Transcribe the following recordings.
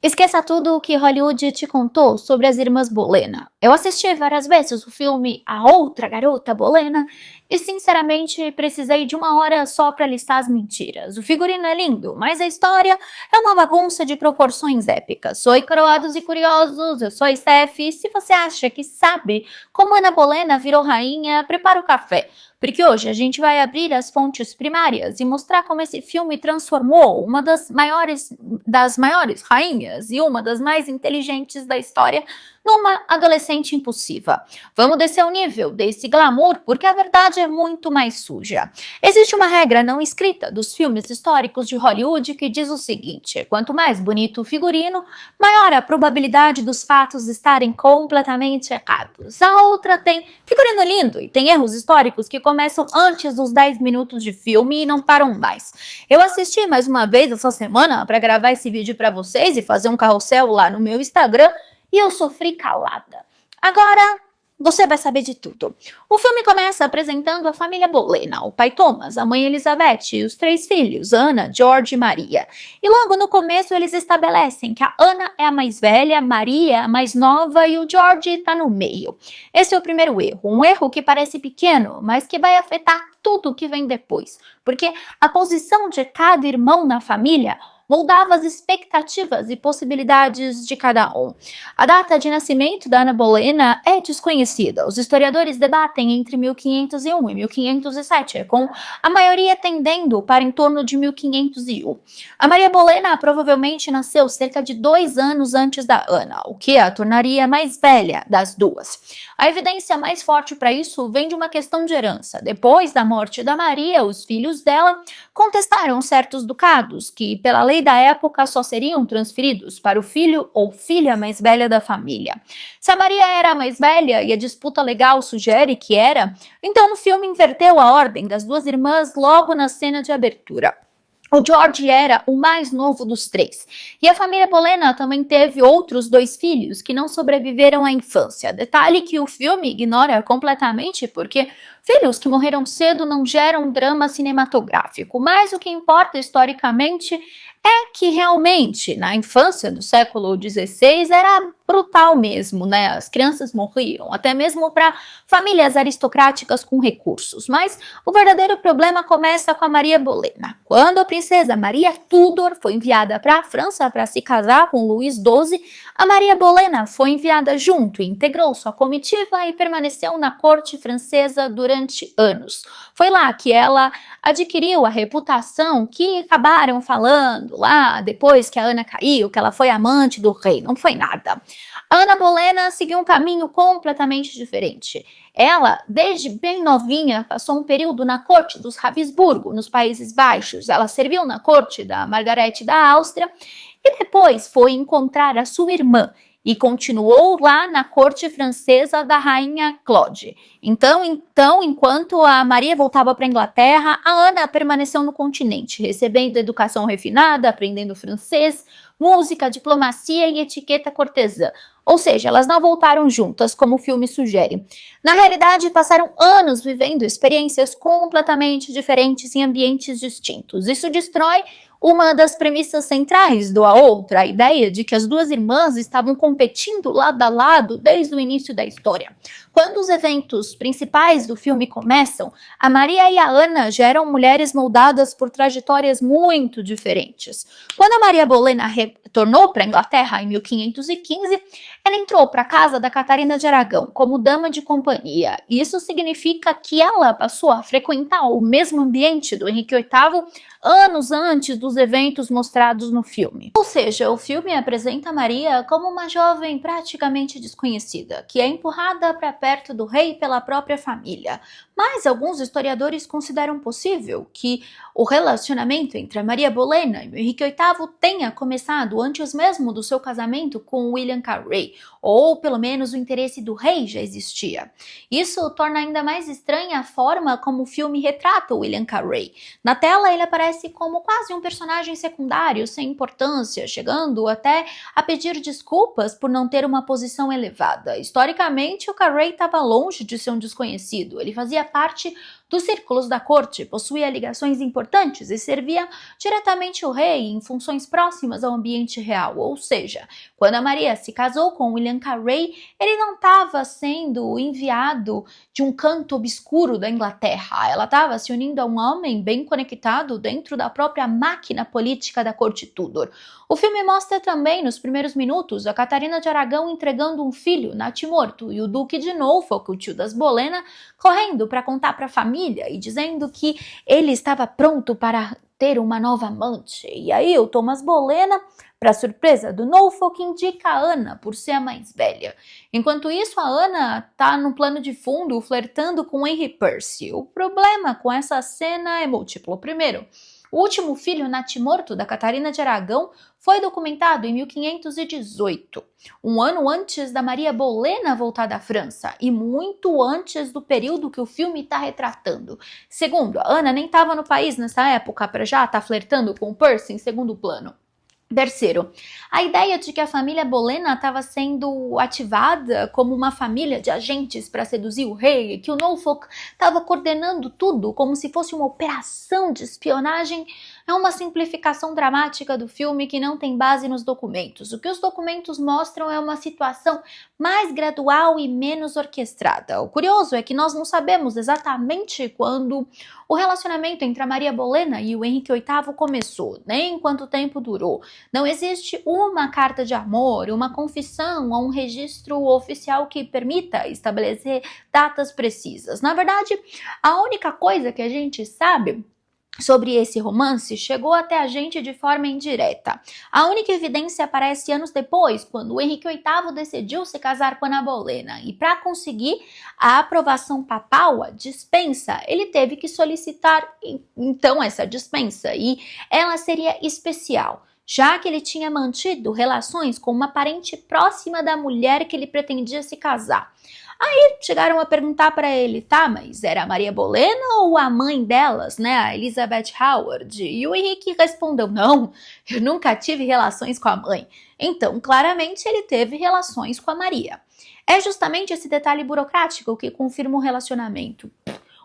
Esqueça tudo o que Hollywood te contou sobre as irmãs Bolena. Eu assisti várias vezes o filme A Outra Garota Bolena e, sinceramente, precisei de uma hora só para listar as mentiras. O figurino é lindo, mas a história é uma bagunça de proporções épicas. Oi, coroados e curiosos, eu sou a Steph e se você acha que sabe como Ana Bolena virou rainha, prepara o café. Porque hoje a gente vai abrir as fontes primárias e mostrar como esse filme transformou uma das maiores rainhas e uma das mais inteligentes da história numa adolescente impulsiva. Vamos descer o nível desse glamour porque a verdade é muito mais suja. Existe uma regra não escrita dos filmes históricos de Hollywood que diz o seguinte: quanto mais bonito o figurino, maior a probabilidade dos fatos estarem completamente errados. A outra tem figurino lindo e tem erros históricos que começam antes dos 10 minutos de filme e não param mais. Eu assisti mais uma vez essa semana para gravar esse vídeo para vocês e fazer um carrossel lá no meu Instagram e eu sofri calada. Agora você vai saber de tudo. O filme começa apresentando a família Bolena, o pai Thomas, a mãe Elizabeth e os 3 filhos, Ana, George e Maria. E logo no começo eles estabelecem que a Ana é a mais velha, Maria é a mais nova e o George está no meio. Esse é o primeiro erro, um erro que parece pequeno, mas que vai afetar tudo que vem depois, porque a posição de cada irmão na família moldava as expectativas e possibilidades de cada um. A data de nascimento da Ana Bolena é desconhecida. Os historiadores debatem entre 1501 e 1507, com a maioria tendendo para em torno de 1501. A Maria Bolena provavelmente nasceu cerca de 2 anos antes da Ana, o que a tornaria mais velha das duas. A evidência mais forte para isso vem de uma questão de herança. Depois da morte da Maria, os filhos dela contestaram certos ducados que, pela lei da época, só seriam transferidos para o filho ou filha mais velha da família. Se a Maria era a mais velha e a disputa legal sugere que era, então o filme inverteu a ordem das duas irmãs logo na cena de abertura. O George era o mais novo dos 3. E a família Bolena também teve outros 2 filhos que não sobreviveram à infância. Detalhe que o filme ignora completamente porque filhos que morreram cedo não geram drama cinematográfico. Mas o que importa historicamente é que realmente, na infância do século XVI, era brutal mesmo, né? As crianças morriam, até mesmo para famílias aristocráticas com recursos. Mas o verdadeiro problema começa com a Maria Bolena. Quando a princesa Maria Tudor foi enviada para a França para se casar com Luís XII, a Maria Bolena foi enviada junto, integrou sua comitiva e permaneceu na corte francesa durante anos. Foi lá que ela adquiriu a reputação que acabaram falando lá depois que a Ana caiu, que ela foi amante do rei. Não foi nada. A Ana Bolena seguiu um caminho completamente diferente. Ela, desde bem novinha, passou um período na corte dos Habsburgo, nos Países Baixos. Ela serviu na corte da Margarete da Áustria e depois foi encontrar a sua irmã e continuou lá na corte francesa da rainha Claude. Então, enquanto a Maria voltava para a Inglaterra, a Ana permaneceu no continente, recebendo educação refinada, aprendendo francês, música, diplomacia e etiqueta cortesã. Ou seja, elas não voltaram juntas, como o filme sugere. Na realidade, passaram anos vivendo experiências completamente diferentes em ambientes distintos. Isso destrói uma das premissas centrais do A Outra, a ideia de que as duas irmãs estavam competindo lado a lado desde o início da história. Quando os eventos principais do filme começam, a Maria e a Ana já eram mulheres moldadas por trajetórias muito diferentes. Quando a Maria Bolena retornou para a Inglaterra em 1515, ela entrou para a casa da Catarina de Aragão como dama de companhia. Isso significa que ela passou a frequentar o mesmo ambiente do Henrique VIII anos antes dos eventos mostrados no filme. Ou seja, o filme apresenta Maria como uma jovem praticamente desconhecida, que é empurrada para perto do rei pela própria família. Mas alguns historiadores consideram possível que o relacionamento entre a Maria Bolena e o Henrique VIII tenha começado antes mesmo do seu casamento com William Carey, ou pelo menos o interesse do rei já existia. Isso torna ainda mais estranha a forma como o filme retrata William Carey. Na tela ele aparece como quase um personagem secundário, sem importância, chegando até a pedir desculpas por não ter uma posição elevada. Historicamente, o Carey estava longe de ser um desconhecido, ele fazia parte dos círculos da corte, possuía ligações importantes e servia diretamente o rei em funções próximas ao ambiente real, ou seja, quando a Maria se casou com William Carey, ele não estava sendo enviado de um canto obscuro da Inglaterra, ela estava se unindo a um homem bem conectado dentro da própria máquina política da corte Tudor. O filme mostra também, nos primeiros minutos, a Catarina de Aragão entregando um filho, natimorto, e o Duque de Norfolk, o tio das Bolena, correndo para contar para a família e dizendo que ele estava pronto para ter uma nova amante. E aí o Thomas Bolena, para surpresa do Norfolk, indica a Ana por ser a mais velha. Enquanto isso, a Ana está no plano de fundo flertando com Henry Percy. O problema com essa cena é múltiplo. Primeiro, o último filho natimorto da Catarina de Aragão foi documentado em 1518, um ano antes da Maria Bolena voltar da França e muito antes do período que o filme está retratando. Segundo, a Ana nem estava no país nessa época para já estar flertando com o Percy em segundo plano. Terceiro, a ideia de que a família Bolena estava sendo ativada como uma família de agentes para seduzir o rei, que o Norfolk estava coordenando tudo como se fosse uma operação de espionagem, é uma simplificação dramática do filme que não tem base nos documentos. O que os documentos mostram é uma situação mais gradual e menos orquestrada. O curioso é que nós não sabemos exatamente quando o relacionamento entre a Maria Bolena e o Henrique VIII começou, nem quanto tempo durou. Não existe uma carta de amor, uma confissão ou um registro oficial que permita estabelecer datas precisas. Na verdade, a única coisa que a gente sabe sobre esse romance chegou até a gente de forma indireta. A única evidência aparece anos depois, quando o Henrique VIII decidiu se casar com Ana Bolena, e para conseguir a aprovação papal, a dispensa, ele teve que solicitar então essa dispensa, e ela seria especial, já que ele tinha mantido relações com uma parente próxima da mulher que ele pretendia se casar. Aí chegaram a perguntar para ele, tá, mas era a Maria Bolena ou a mãe delas, né, a Elizabeth Howard? E o Henrique respondeu, não, eu nunca tive relações com a mãe. Então, claramente, ele teve relações com a Maria. É justamente esse detalhe burocrático que confirma o relacionamento.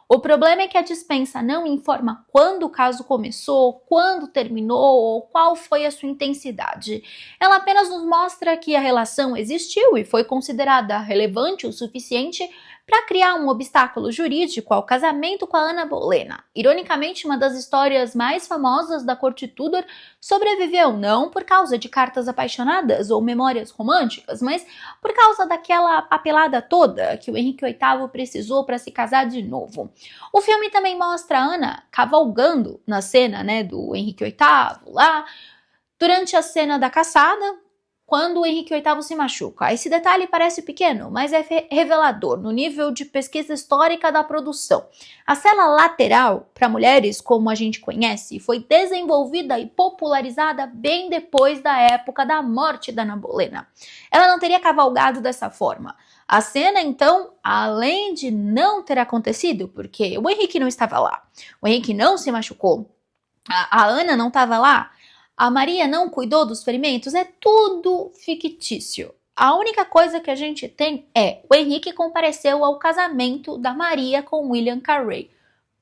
O problema é que a dispensa não informa quando o caso começou, quando terminou ou qual foi a sua intensidade. Ela apenas nos mostra que a relação existiu e foi considerada relevante o suficiente para criar um obstáculo jurídico ao casamento com a Ana Bolena. Ironicamente, uma das histórias mais famosas da corte Tudor sobreviveu não por causa de cartas apaixonadas ou memórias românticas, mas por causa daquela papelada toda que o Henrique VIII precisou para se casar de novo. O filme também mostra a Ana cavalgando na cena, do Henrique VIII lá, durante a cena da caçada, quando o Henrique VIII se machuca. Esse detalhe parece pequeno, mas é revelador no nível de pesquisa histórica da produção. A cela lateral, para mulheres como a gente conhece, foi desenvolvida e popularizada bem depois da época da morte da Ana Bolena. Ela não teria cavalgado dessa forma. A cena, então, além de não ter acontecido, porque o Henrique não estava lá, o Henrique não se machucou, a Ana não estava lá, a Maria não cuidou dos ferimentos, é tudo fictício. A única coisa que a gente tem é o Henrique compareceu ao casamento da Maria com William Carey.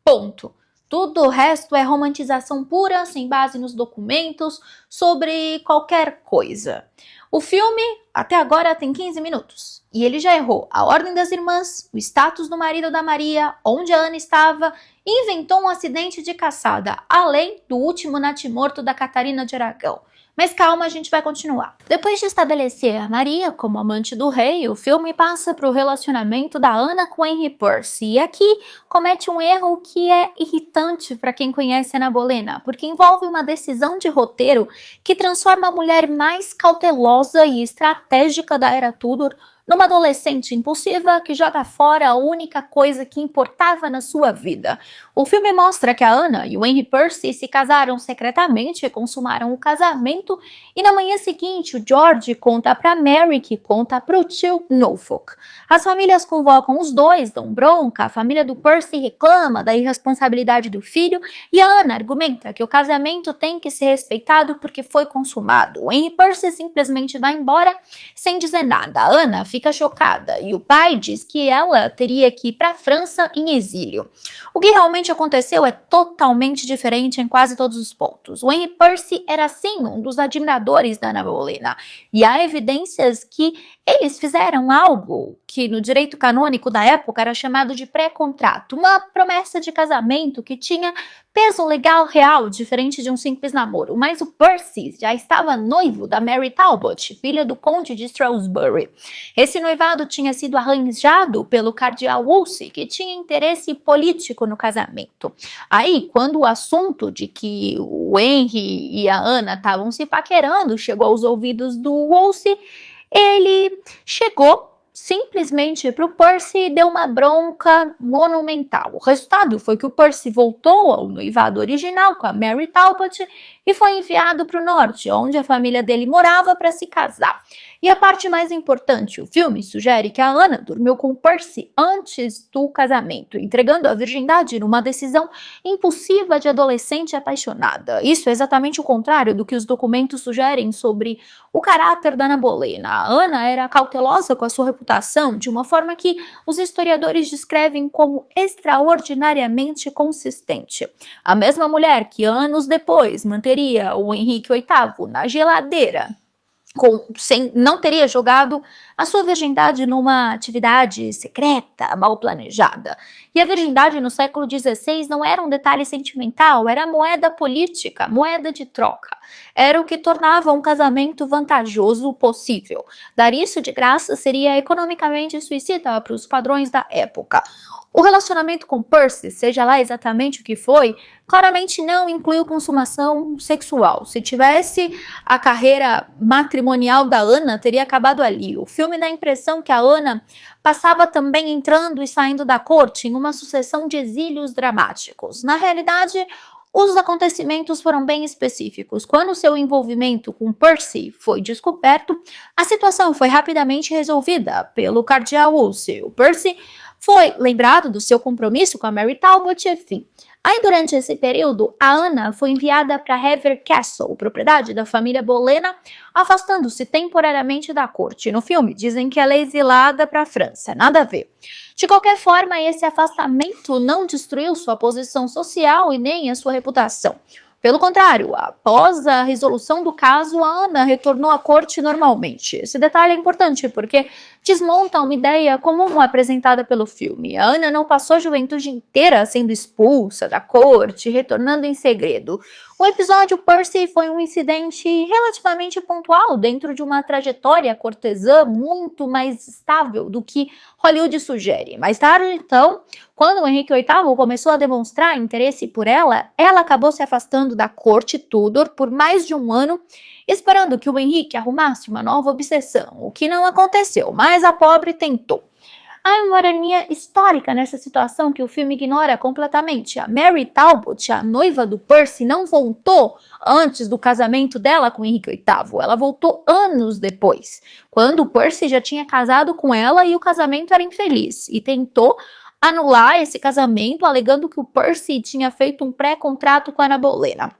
Ponto. Tudo o resto é romantização pura, sem base nos documentos, sobre qualquer coisa. O filme, até agora, tem 15 minutos. E ele já errou a ordem das irmãs, o status do marido da Maria, onde a Ana estava, e inventou um acidente de caçada, além do último natimorto da Catarina de Aragão. Mas calma, a gente vai continuar. Depois de estabelecer a Maria como amante do rei, o filme passa para o relacionamento da Ana com Henry Percy. E aqui comete um erro que é irritante para quem conhece Ana Bolena, porque envolve uma decisão de roteiro que transforma a mulher mais cautelosa e estratégica da era Tudor numa adolescente impulsiva que joga fora a única coisa que importava na sua vida. O filme mostra que a Ana e o Henry Percy se casaram secretamente e consumaram o casamento, e na manhã seguinte o George conta para Mary, que conta para o tio Norfolk. As famílias convocam os dois, dão bronca, a família do Percy reclama da irresponsabilidade do filho e a Ana argumenta que o casamento tem que ser respeitado porque foi consumado. O Henry Percy simplesmente vai embora sem dizer nada. A Ana fica chocada e o pai diz que ela teria que ir para a França em exílio. O que realmente aconteceu é totalmente diferente em quase todos os pontos. O Henry Percy era sim um dos admiradores da Ana Bolena e há evidências que eles fizeram algo que no direito canônico da época era chamado de pré-contrato, uma promessa de casamento que tinha peso legal real, diferente de um simples namoro. Mas o Percy já estava noivo da Mary Talbot, filha do conde de Shrewsbury. Esse noivado tinha sido arranjado pelo cardeal Wolsey, que tinha interesse político no casamento. Aí, quando o assunto de que o Henry e a Ana estavam se paquerando chegou aos ouvidos do Wolsey, ele chegou simplesmente para o Percy e deu uma bronca monumental. O resultado foi que o Percy voltou ao noivado original com a Mary Talbot e foi enviado para o norte, onde a família dele morava, para se casar. E a parte mais importante, o filme sugere que a Ana dormiu com o Percy antes do casamento, entregando a virgindade numa decisão impulsiva de adolescente apaixonada. Isso é exatamente o contrário do que os documentos sugerem sobre o caráter da Ana Bolena. A Ana era cautelosa com a sua reputação de uma forma que os historiadores descrevem como extraordinariamente consistente. A mesma mulher que anos depois manteria o Henrique VIII na geladeira, não teria jogado a sua virgindade numa atividade secreta, mal planejada. E a virgindade no século XVI não era um detalhe sentimental, era moeda política, moeda de troca. Era o que tornava um casamento vantajoso possível. Dar isso de graça seria economicamente suicida para os padrões da época. O relacionamento com Percy, seja lá exatamente o que foi, claramente não incluiu consumação sexual. Se tivesse, a carreira matrimonial da Ana teria acabado ali. O filme dá a impressão que a Ana passava também entrando e saindo da corte em uma sucessão de exílios dramáticos. Na realidade, os acontecimentos foram bem específicos. Quando seu envolvimento com Percy foi descoberto, a situação foi rapidamente resolvida pelo cardeal Wolsey. O Percy foi lembrado do seu compromisso com a Mary Talbot, enfim. Aí, durante esse período, a Ana foi enviada para Hever Castle, propriedade da família Bolena, afastando-se temporariamente da corte. No filme, dizem que ela é exilada para a França, nada a ver. De qualquer forma, esse afastamento não destruiu sua posição social e nem a sua reputação. Pelo contrário, após a resolução do caso, a Ana retornou à corte normalmente. Esse detalhe é importante porque desmonta uma ideia comum apresentada pelo filme. A Ana não passou a juventude inteira sendo expulsa da corte, retornando em segredo. O episódio Percy foi um incidente relativamente pontual dentro de uma trajetória cortesã muito mais estável do que Hollywood sugere. Mais tarde, então, quando o Henrique VIII começou a demonstrar interesse por ela, ela acabou se afastando da corte Tudor por mais de um ano, esperando que o Henrique arrumasse uma nova obsessão, o que não aconteceu, mas a pobre tentou. Há uma ironia histórica nessa situação que o filme ignora completamente. A Mary Talbot, a noiva do Percy, não voltou antes do casamento dela com Henrique VIII. Ela voltou anos depois, quando o Percy já tinha casado com ela e o casamento era infeliz, e tentou anular esse casamento, alegando que o Percy tinha feito um pré-contrato com a Ana Bolena.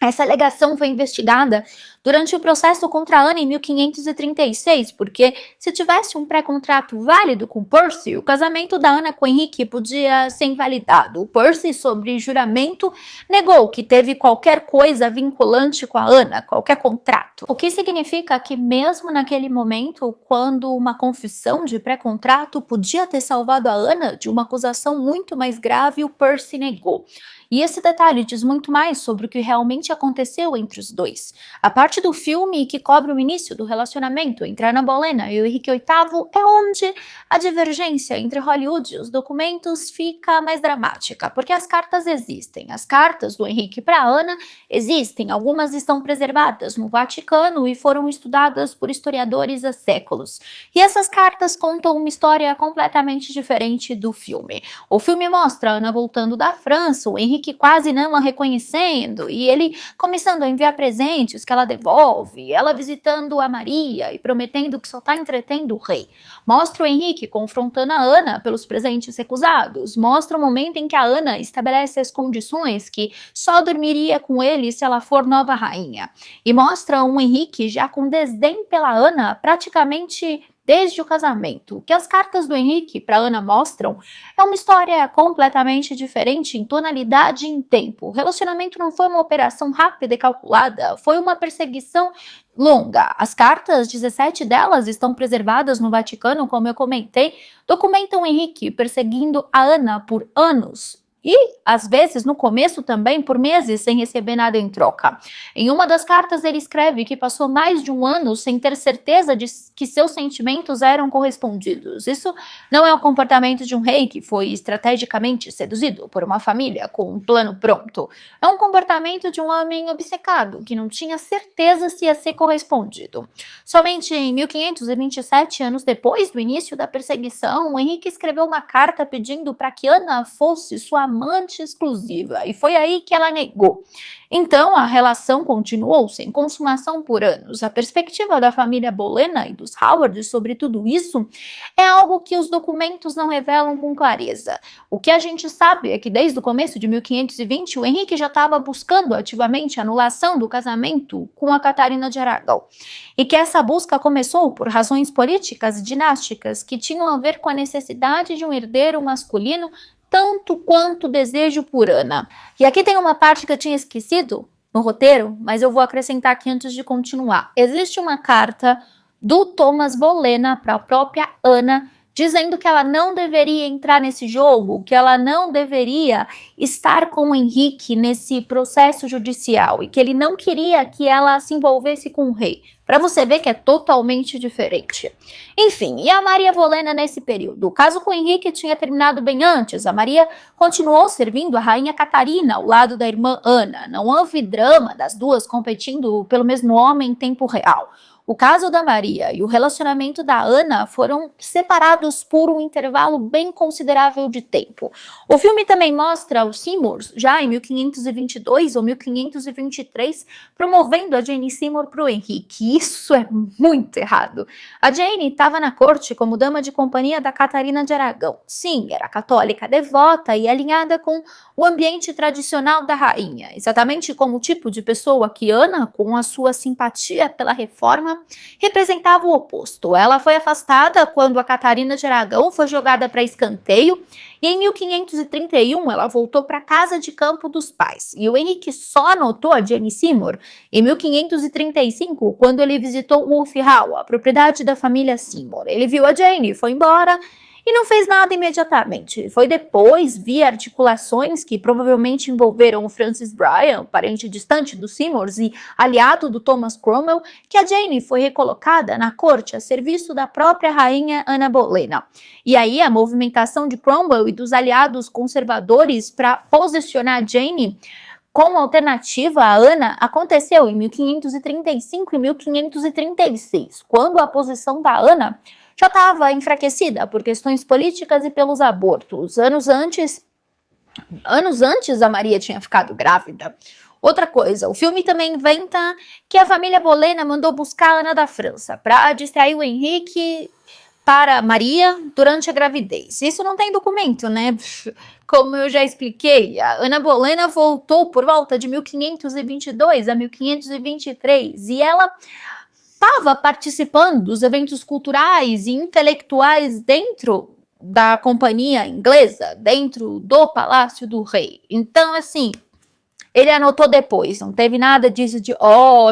Essa alegação foi investigada durante o processo contra a Ana em 1536, porque se tivesse um pré-contrato válido com Percy, o casamento da Ana com Henrique podia ser invalidado. O Percy, sobre juramento, negou que teve qualquer coisa vinculante com a Ana, qualquer contrato. O que significa que mesmo naquele momento, quando uma confissão de pré-contrato podia ter salvado a Ana de uma acusação muito mais grave, o Percy negou. E esse detalhe diz muito mais sobre o que realmente aconteceu entre os dois. A parte do filme que cobre o início do relacionamento entre Ana Bolena e o Henrique VIII é onde a divergência entre Hollywood e os documentos fica mais dramática, porque as cartas existem. As cartas do Henrique para Ana existem, algumas estão preservadas no Vaticano e foram estudadas por historiadores há séculos. E essas cartas contam uma história completamente diferente do filme. O filme mostra a Ana voltando da França, o Henrique quase não a reconhecendo, e ele começando a enviar presentes que ela devolve, ela visitando a Maria e prometendo que só está entretendo o rei. Mostra o Henrique confrontando a Ana pelos presentes recusados, mostra o momento em que a Ana estabelece as condições que só dormiria com ele se ela for nova rainha, e mostra um Henrique já com desdém pela Ana, praticamente desde o casamento. O que as cartas do Henrique para Ana mostram é uma história completamente diferente em tonalidade e em tempo. O relacionamento não foi uma operação rápida e calculada, foi uma perseguição longa. As cartas, 17 delas, estão preservadas no Vaticano, como eu comentei, documentam Henrique perseguindo a Ana por anos. E, às vezes, no começo também, por meses, sem receber nada em troca. Em uma das cartas, ele escreve que passou mais de um ano sem ter certeza de que seus sentimentos eram correspondidos. Isso não é o comportamento de um rei que foi estrategicamente seduzido por uma família com um plano pronto. É um comportamento de um homem obcecado, que não tinha certeza se ia ser correspondido. Somente em 1527, anos depois do início da perseguição, Henrique escreveu uma carta pedindo para que Ana fosse sua amante exclusiva, e foi aí que ela negou. Então, a relação continuou sem consumação por anos. A perspectiva da família Bolena e dos Howard sobre tudo isso é algo que os documentos não revelam com clareza. O que a gente sabe é que desde o começo de 1520, o Henrique já estava buscando ativamente a anulação do casamento com a Catarina de Aragão, e que essa busca começou por razões políticas e dinásticas que tinham a ver com a necessidade de um herdeiro masculino tanto quanto desejo por Ana. E aqui tem uma parte que eu tinha esquecido no roteiro, mas eu vou acrescentar aqui antes de continuar. Existe uma carta do Thomas Bolena para a própria Ana, dizendo que ela não deveria entrar nesse jogo, que ela não deveria estar com o Henrique nesse processo judicial e que ele não queria que ela se envolvesse com o rei. Para você ver que é totalmente diferente. Enfim, e a Maria Bolena nesse período? O caso com o Henrique tinha terminado bem antes. A Maria continuou servindo a rainha Catarina ao lado da irmã Ana. Não houve drama das duas competindo pelo mesmo homem em tempo real. O caso da Maria e o relacionamento da Ana foram separados por um intervalo bem considerável de tempo. O filme também mostra os Seymours, já em 1522 ou 1523, promovendo a Jane Seymour para o Henrique. Isso é muito errado. A Jane estava na corte como dama de companhia da Catarina de Aragão. Sim, era católica devota e alinhada com o ambiente tradicional da rainha, exatamente como o tipo de pessoa que Ana, com a sua simpatia pela reforma, representava o oposto. Ela foi afastada quando a Catarina de Aragão foi jogada para escanteio e em 1531 ela voltou para a casa de campo dos pais. E o Henrique só anotou a Jane Seymour em 1535, quando ele visitou Wolf Hall, a propriedade da família Seymour. Ele viu a Jane, foi embora e não fez nada imediatamente. Foi depois, via articulações que provavelmente envolveram o Francis Bryan, parente distante dos Seymours e aliado do Thomas Cromwell, que a Jane foi recolocada na corte a serviço da própria rainha Ana Bolena. E aí a movimentação de Cromwell e dos aliados conservadores para posicionar Jane como alternativa a Ana aconteceu em 1535 e 1536, quando a posição da Ana já estava enfraquecida por questões políticas e pelos abortos. Anos antes a Maria tinha ficado grávida. Outra coisa, o filme também inventa que a família Bolena mandou buscar a Ana da França para distrair o Henrique para Maria durante a gravidez. Isso não tem documento, né? Como eu já expliquei, a Ana Bolena voltou por volta de 1522 a 1523 e ela estava participando dos eventos culturais e intelectuais dentro da companhia inglesa, dentro do Palácio do Rei. Então, assim, ele anotou depois, não teve nada disso de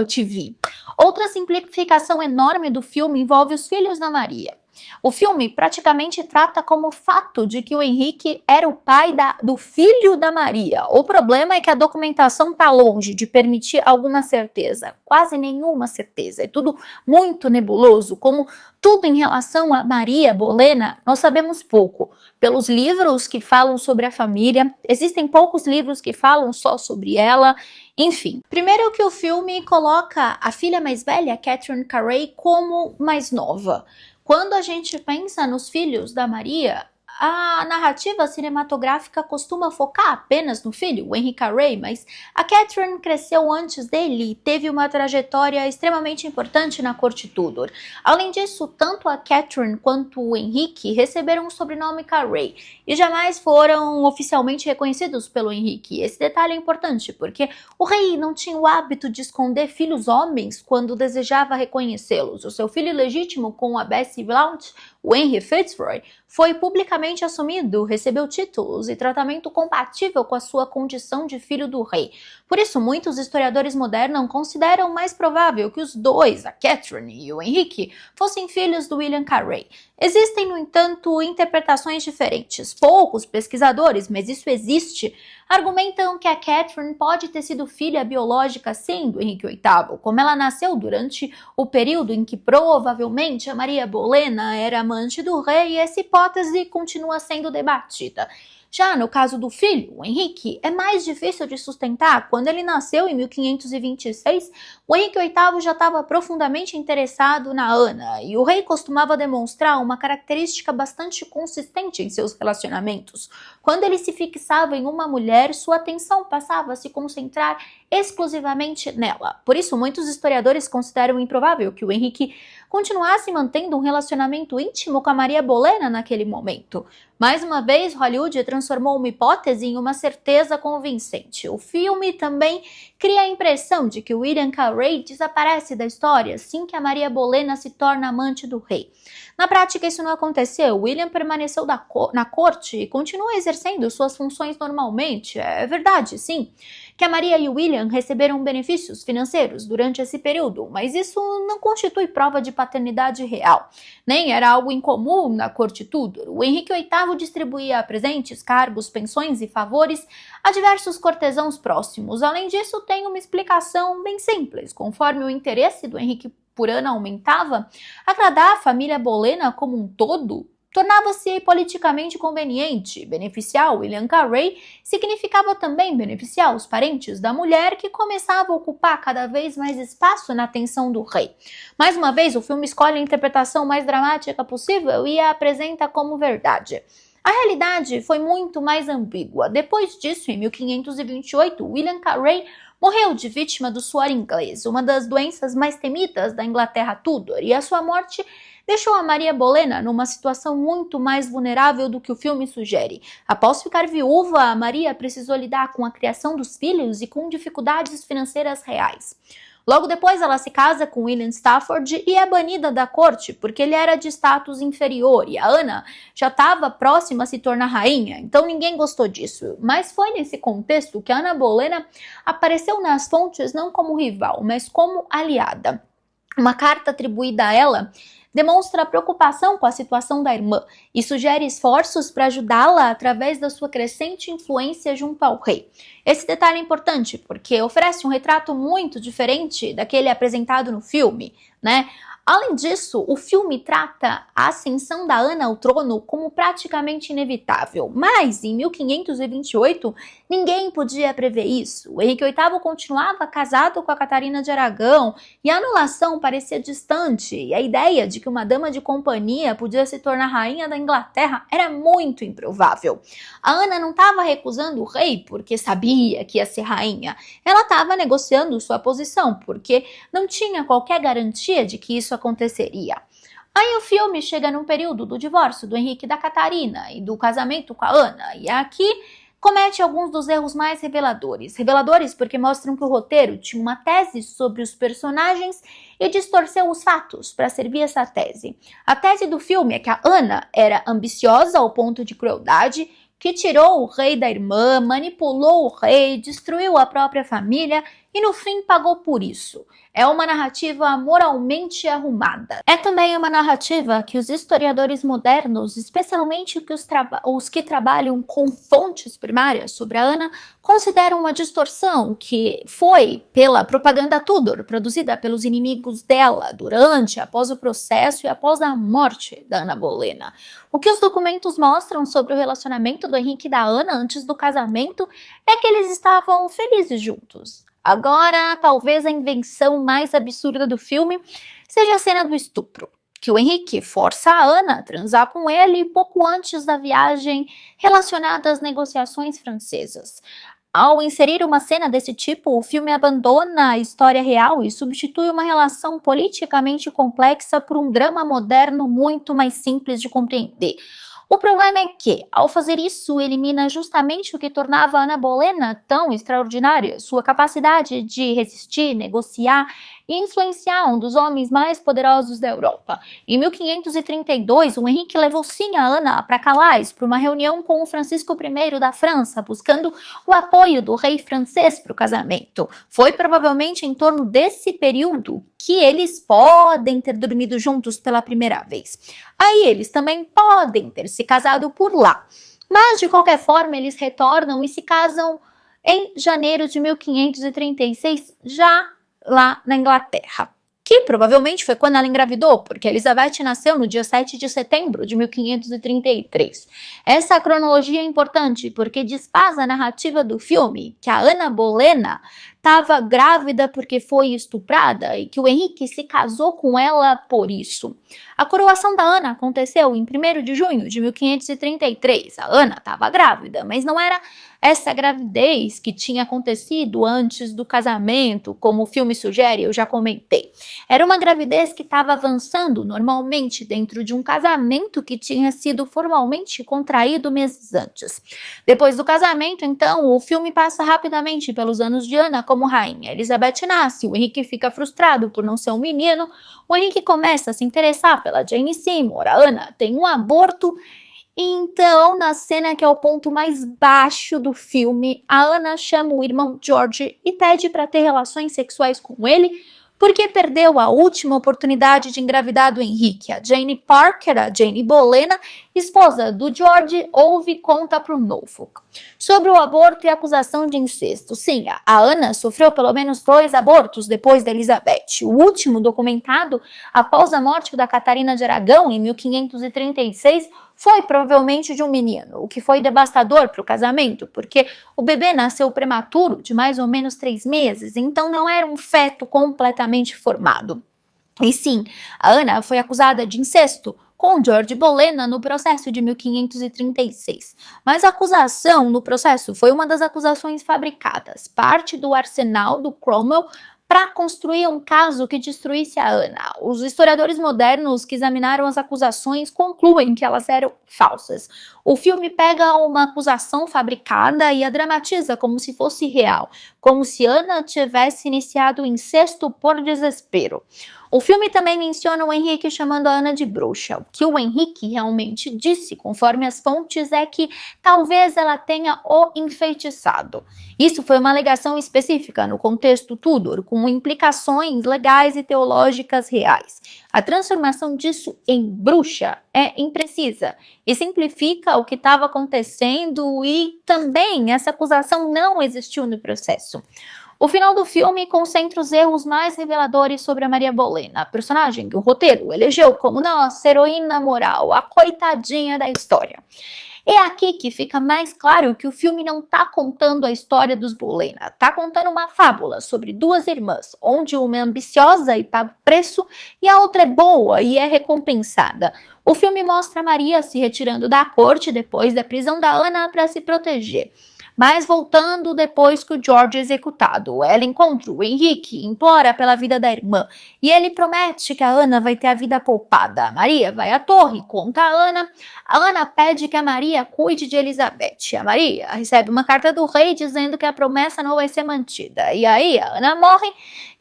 te vi. Outra simplificação enorme do filme envolve os filhos da Maria. O filme praticamente trata como o fato de que o Henrique era o pai do filho da Maria. O problema é que a documentação está longe de permitir alguma certeza, quase nenhuma certeza. É tudo muito nebuloso, como tudo em relação a Maria Bolena, nós sabemos pouco. Pelos livros que falam sobre a família, existem poucos livros que falam só sobre ela. Enfim, primeiro que o filme coloca a filha mais velha, Catherine Carey, como mais nova. Quando a gente pensa nos filhos da Maria, A narrativa cinematográfica costuma focar apenas no filho, o Henry Carey, mas a Catherine cresceu antes dele e teve uma trajetória extremamente importante na corte Tudor. Além disso, tanto a Catherine quanto o Henrique receberam o sobrenome Carey e jamais foram oficialmente reconhecidos pelo Henrique. Esse detalhe é importante porque o rei não tinha o hábito de esconder filhos homens quando desejava reconhecê-los. O seu filho legítimo com a Bessie Blount, o Henry Fitzroy, foi publicamente assumido, recebeu títulos e tratamento compatível com a sua condição de filho do rei. Por isso, muitos historiadores modernos consideram mais provável que os dois, a Catherine e o Henrique, fossem filhos do William Carey. Existem, no entanto, interpretações diferentes. Poucos pesquisadores, mas isso existe, argumentam que a Catherine pode ter sido filha biológica, sim, do Henrique VIII, como ela nasceu durante o período em que provavelmente a Maria Bolena era amante do rei, e essa hipótese continua sendo debatida. Já no caso do filho, o Henrique, é mais difícil de sustentar. Quando ele nasceu em 1526, o Henrique VIII já estava profundamente interessado na Ana, e o rei costumava demonstrar uma característica bastante consistente em seus relacionamentos. Quando ele se fixava em uma mulher, sua atenção passava a se concentrar exclusivamente nela. Por isso, muitos historiadores consideram improvável que o Henrique continuasse mantendo um relacionamento íntimo com a Maria Bolena naquele momento. Mais uma vez, Hollywood transformou uma hipótese em uma certeza convincente. O filme também cria a impressão de que William Carey desaparece da história assim que a Maria Bolena se torna amante do rei. Na prática, isso não aconteceu. William permaneceu na corte e continua exercendo suas funções normalmente. É verdade, sim, que a Maria e o William receberam benefícios financeiros durante esse período, mas isso não constitui prova de paternidade real. Nem era algo incomum na corte Tudor. O Henrique VIII distribuía presentes, cargos, pensões e favores a diversos cortesãos próximos. Além disso, tem uma explicação bem simples. Conforme o interesse do Henrique por Ana aumentava, agradar a família Bolena como um todo tornava-se politicamente conveniente. Beneficiar William Carey significava também beneficiar os parentes da mulher, que começava a ocupar cada vez mais espaço na atenção do rei. Mais uma vez, o filme escolhe a interpretação mais dramática possível e a apresenta como verdade. A realidade foi muito mais ambígua. Depois disso, em 1528, William Carey morreu de vítima do suor inglês, uma das doenças mais temidas da Inglaterra Tudor, e a sua morte deixou a Maria Bolena numa situação muito mais vulnerável do que o filme sugere. Após ficar viúva, a Maria precisou lidar com a criação dos filhos e com dificuldades financeiras reais. Logo depois, ela se casa com William Stafford e é banida da corte porque ele era de status inferior, e a Ana já estava próxima a se tornar rainha, então ninguém gostou disso. Mas foi nesse contexto que Ana Bolena apareceu nas fontes não como rival, mas como aliada. Uma carta atribuída a ela demonstra preocupação com a situação da irmã e sugere esforços para ajudá-la através da sua crescente influência junto ao rei. Esse detalhe é importante porque oferece um retrato muito diferente daquele apresentado no filme, né? Além disso, o filme trata a ascensão da Ana ao trono como praticamente inevitável, mas em 1528 ninguém podia prever isso. O Henrique VIII continuava casado com a Catarina de Aragão e a anulação parecia distante, e a ideia de que uma dama de companhia podia se tornar rainha da Inglaterra era muito improvável. A Ana não estava recusando o rei porque sabia que ia ser rainha, ela estava negociando sua posição porque não tinha qualquer garantia de que isso aconteceria. Aí o filme chega num período do divórcio do Henrique e da Catarina e do casamento com a Ana, e aqui comete alguns dos erros mais reveladores. Reveladores porque mostram que o roteiro tinha uma tese sobre os personagens e distorceu os fatos para servir essa tese. A tese do filme é que a Ana era ambiciosa ao ponto de crueldade, que tirou o rei da irmã, manipulou o rei, destruiu a própria família e no fim pagou por isso. É uma narrativa moralmente arrumada. É também uma narrativa que os historiadores modernos, especialmente os que trabalham com fontes primárias sobre a Ana, consideram uma distorção que foi pela propaganda Tudor, produzida pelos inimigos dela durante, após o processo e após a morte da Ana Bolena. O que os documentos mostram sobre o relacionamento do Henrique e da Ana antes do casamento é que eles estavam felizes juntos. Agora, talvez a invenção mais absurda do filme seja a cena do estupro. que o Henrique força a Ana a transar com ele pouco antes da viagem relacionada às negociações francesas. Ao inserir uma cena desse tipo, o filme abandona a história real e substitui uma relação politicamente complexa por um drama moderno muito mais simples de compreender. O problema é que, ao fazer isso, elimina justamente o que tornava Ana Bolena tão extraordinária, sua capacidade de resistir, negociar e influenciar um dos homens mais poderosos da Europa. Em 1532, o Henrique levou sim a Ana para Calais para uma reunião com o Francisco I da França, buscando o apoio do rei francês para o casamento. Foi provavelmente em torno desse período que eles podem ter dormido juntos pela primeira vez. Aí eles também podem ter se casado por lá. Mas, de qualquer forma, eles retornam e se casam em janeiro de 1536, já lá na Inglaterra. Que provavelmente foi quando ela engravidou, porque Elizabeth nasceu no dia 7 de setembro de 1533. Essa cronologia é importante porque desfaz a narrativa do filme que a Ana Bolena estava grávida porque foi estuprada e que o Henrique se casou com ela por isso. A coroação da Ana aconteceu em 1º de junho de 1533. A Ana estava grávida, mas não era essa gravidez que tinha acontecido antes do casamento, como o filme sugere, eu já comentei. Era uma gravidez que estava avançando normalmente dentro de um casamento que tinha sido formalmente contraído meses antes. Depois do casamento, então, o filme passa rapidamente pelos anos de Ana como rainha. Elizabeth nasce, o Henrique fica frustrado por não ser um menino, o Henrique começa a se interessar pela Jane Seymour, a Ana tem um aborto. Então, na cena que é o ponto mais baixo do filme, a Ana chama o irmão George e pede para ter relações sexuais com ele, porque perdeu a última oportunidade de engravidar do Henrique. A Jane Parker, a Jane Bolena, esposa do George, ouve e conta para o Norfolk sobre o aborto e a acusação de incesto. Sim, a Ana sofreu pelo menos 2 abortos depois da Elizabeth. O último documentado após a morte da Catarina de Aragão, em 1536, foi provavelmente de um menino, o que foi devastador para o casamento, porque o bebê nasceu prematuro, de mais ou menos 3 meses, então não era um feto completamente formado. E sim, a Ana foi acusada de incesto com George Bolena no processo de 1536. Mas a acusação no processo foi uma das acusações fabricadas, parte do arsenal do Cromwell para construir um caso que destruísse a Ana. Os historiadores modernos que examinaram as acusações concluem que elas eram falsas. O filme pega uma acusação fabricada e a dramatiza como se fosse real, como se Ana tivesse iniciado o incesto por desespero. O filme também menciona o Henrique chamando a Ana de bruxa. O que o Henrique realmente disse, conforme as fontes, é que talvez ela tenha o enfeitiçado. Isso foi uma alegação específica no contexto Tudor, com implicações legais e teológicas reais. A transformação disso em bruxa é imprecisa e simplifica o que estava acontecendo, e também essa acusação não existiu no processo. O final do filme concentra os erros mais reveladores sobre a Maria Bolena, a personagem que o roteiro elegeu como nossa heroína moral, a coitadinha da história. É aqui que fica mais claro que o filme não está contando a história dos Bolena, está contando uma fábula sobre 2 irmãs, onde uma é ambiciosa e paga o preço e a outra é boa e é recompensada. O filme mostra Maria se retirando da corte depois da prisão da Ana para se proteger. Mas voltando depois que o George é executado, ela encontra o Henrique, implora pela vida da irmã e ele promete que a Ana vai ter a vida poupada. A Maria vai à torre, conta a Ana pede que a Maria cuide de Elizabeth. A Maria recebe uma carta do rei dizendo que a promessa não vai ser mantida. E aí a Ana morre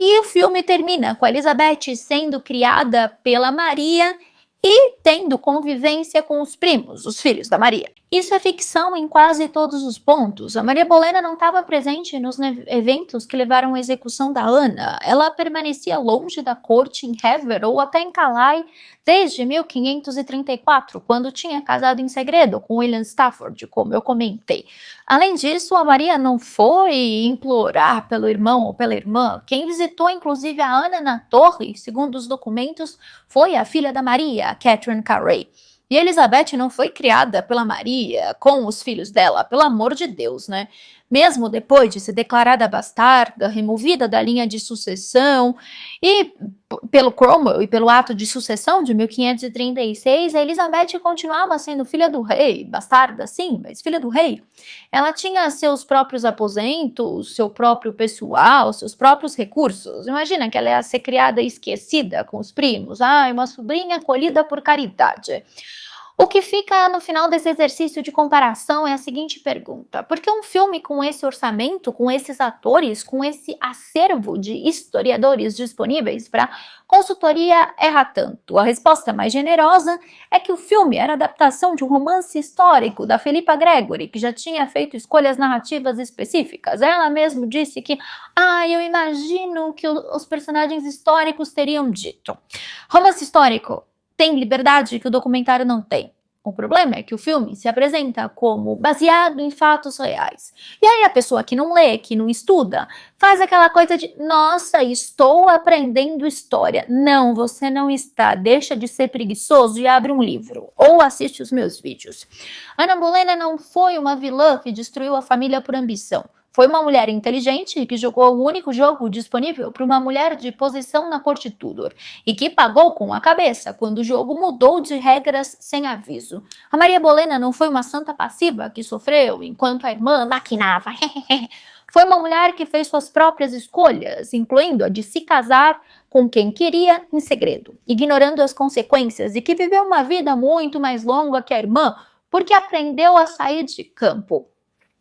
e o filme termina com a Elizabeth sendo criada pela Maria e tendo convivência com os primos, os filhos da Maria. Isso é ficção em quase todos os pontos. A Maria Bolena não estava presente nos eventos que levaram à execução da Ana. Ela permanecia longe da corte em Hever ou até em Calais desde 1534, quando tinha casado em segredo com William Stafford, como eu comentei. Além disso, a Maria não foi implorar pelo irmão ou pela irmã. Quem visitou, inclusive, a Ana na torre, segundo os documentos, foi a filha da Maria, Catherine Carey. E Elizabeth não foi criada pela Maria com os filhos dela, pelo amor de Deus, né? mesmo depois de ser declarada bastarda, removida da linha de sucessão, e pelo Cromwell e pelo ato de sucessão de 1536, a Elizabeth continuava sendo filha do rei, bastarda sim, mas filha do rei. Ela tinha seus próprios aposentos, seu próprio pessoal, seus próprios recursos. Imagina que ela ia ser criada e esquecida com os primos. Uma sobrinha acolhida por caridade. O que fica no final desse exercício de comparação é a seguinte pergunta: por que um filme com esse orçamento, com esses atores, com esse acervo de historiadores disponíveis para consultoria erra tanto? A resposta mais generosa é que o filme era adaptação de um romance histórico da Philippa Gregory, que já tinha feito escolhas narrativas específicas. Ela mesma disse que, eu imagino que os personagens históricos teriam dito. Romance histórico tem liberdade que o documentário não tem. O problema é que o filme se apresenta como baseado em fatos reais. E aí a pessoa que não lê, que não estuda, faz aquela coisa de: nossa, estou aprendendo história. Não, você não está. Deixa de ser preguiçoso e abre um livro. Ou assiste os meus vídeos. Ana Bolena não foi uma vilã que destruiu a família por ambição. Foi uma mulher inteligente que jogou o único jogo disponível para uma mulher de posição na corte Tudor e que pagou com a cabeça quando o jogo mudou de regras sem aviso. A Maria Bolena não foi uma santa passiva que sofreu enquanto a irmã maquinava. Foi uma mulher que fez suas próprias escolhas, incluindo a de se casar com quem queria em segredo, ignorando as consequências, e que viveu uma vida muito mais longa que a irmã porque aprendeu a sair de campo.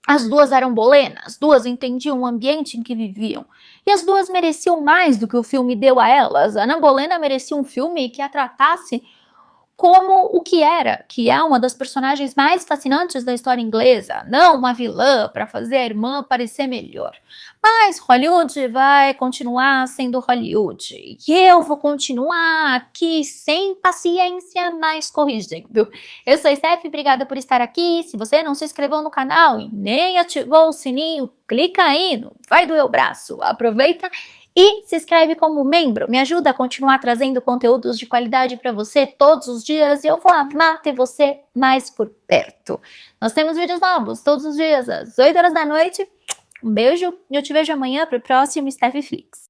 As duas eram bolenas, as duas entendiam o ambiente em que viviam. E as duas mereciam mais do que o filme deu a elas. A Ana Bolena merecia um filme que a tratasse como o que era, que é uma das personagens mais fascinantes da história inglesa, não uma vilã para fazer a irmã parecer melhor. Mas Hollywood vai continuar sendo Hollywood, e eu vou continuar aqui sem paciência, mas corrigindo. Eu sou a Steph, obrigada por estar aqui. Se você não se inscreveu no canal e nem ativou o sininho, clica aí no Vai Doer o Braço, aproveita e se inscreve como membro, me ajuda a continuar trazendo conteúdos de qualidade para você todos os dias, e eu vou amar ter você mais por perto. Nós temos vídeos novos todos os dias às 8 horas da noite. Um beijo e eu te vejo amanhã para o próximo Steph Flix.